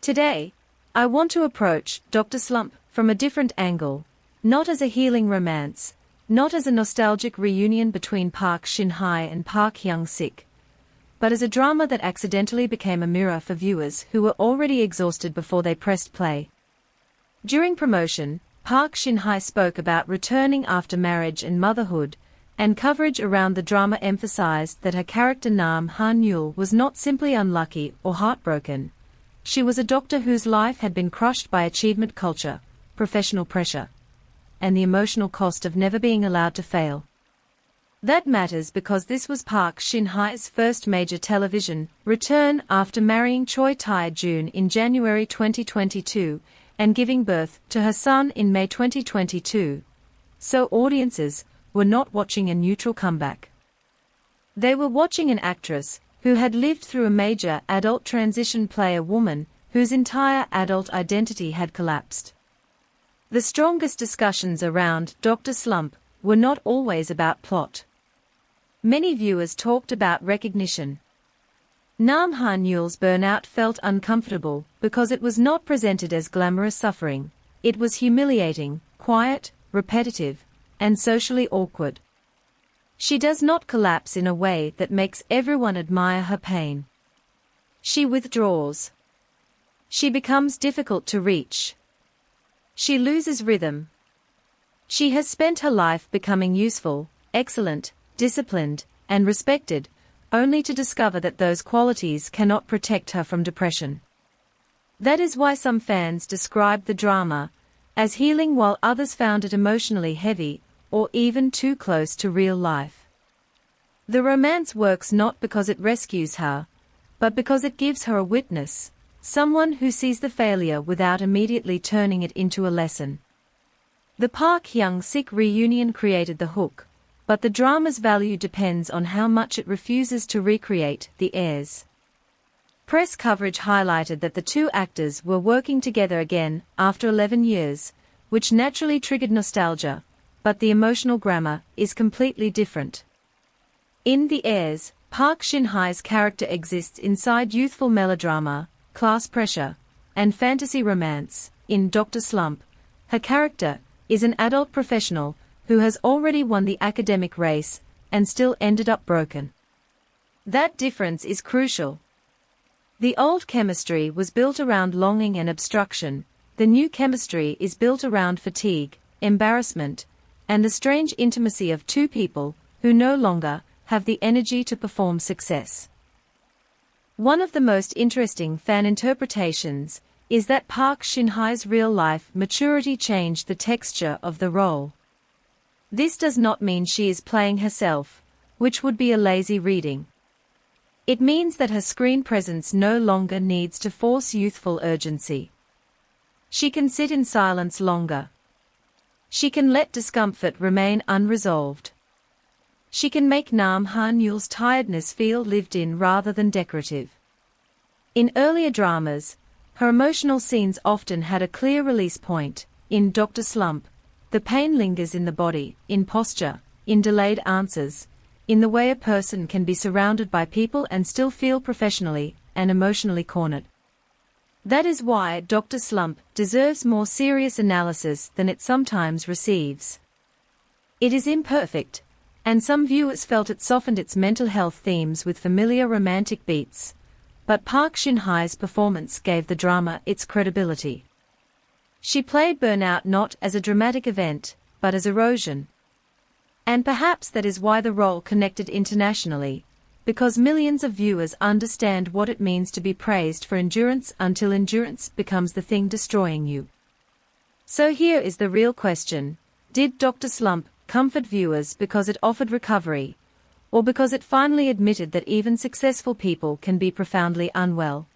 Today, I want to approach Dr. Slump from a different angle, not as a healing romance, not as a nostalgic reunion between Park Shin-hye and Park Hyung-sik, but as a drama that accidentally became a mirror for viewers who were already exhausted before they pressed play. During promotion, Park Shin-hye spoke about returning after marriage and motherhood, and coverage around the drama emphasized that her character Nam Han-yul was not simply unlucky or heartbroken. She was a doctor whose life had been crushed by achievement culture, professional pressure, and the emotional cost of never being allowed to fail. That matters because this was Park Shin-hye's first major television return after marrying Choi Joon in January 2022 and giving birth to her son in May 2022. So audiences were not watching a neutral comeback. They were watching an actress who had lived through a major adult transition, play a woman whose entire adult identity had collapsed. The strongest discussions around Dr. Slump were not always about plot. Many viewers talked about recognition. Nam Han-yul's burnout felt uncomfortable because it was not presented as glamorous suffering. It was humiliating, quiet, repetitive, and socially awkward. She does not collapse in a way that makes everyone admire her pain. She withdraws. She becomes difficult to reach. She loses rhythm. She has spent her life becoming useful, excellent, disciplined, and respected, only to discover that those qualities cannot protect her from depression. That is why some fans described the drama as healing while others found it emotionally heavy, or even too close to real life. The romance works not because it rescues her, but because it gives her a witness, someone who sees the failure without immediately turning it into a lesson. The Park Hyung-sik reunion created the hook, but the drama's value depends on how much it refuses to recreate the heirs. Press coverage highlighted that the two actors were working together again after 11 years, which naturally triggered nostalgia, but the emotional grammar is completely different. In The Heirs, Park Shin-hye's character exists inside youthful melodrama, class pressure, and fantasy romance. In Dr. Slump, her character is an adult professional who has already won the academic race and still ended up broken. That difference is crucial. The old chemistry was built around longing and obstruction. The new chemistry is built around fatigue, embarrassment, and the strange intimacy of two people who no longer have the energy to perform success. One of the most interesting fan interpretations is that Park Shin-hye's real-life maturity changed the texture of the role. This does not mean she is playing herself, which would be a lazy reading. It means that her screen presence no longer needs to force youthful urgency. She can sit in silence longer. She can let discomfort remain unresolved. She can make Nam Han-yul's tiredness feel lived in rather than decorative. In earlier dramas, her emotional scenes often had a clear release point. In Dr. Slump, the pain lingers in the body, in posture, in delayed answers, in the way a person can be surrounded by people and still feel professionally and emotionally cornered. That is why Dr. Slump deserves more serious analysis than it sometimes receives. It is imperfect, and some viewers felt it softened its mental health themes with familiar romantic beats, but Park Shin-hye's performance gave the drama its credibility. She played burnout not as a dramatic event, but as erosion. And perhaps that is why the role connected internationally, because millions of viewers understand what it means to be praised for endurance until endurance becomes the thing destroying you. So here is the real question: did Dr. Slump comfort viewers because it offered recovery, or because it finally admitted that even successful people can be profoundly unwell?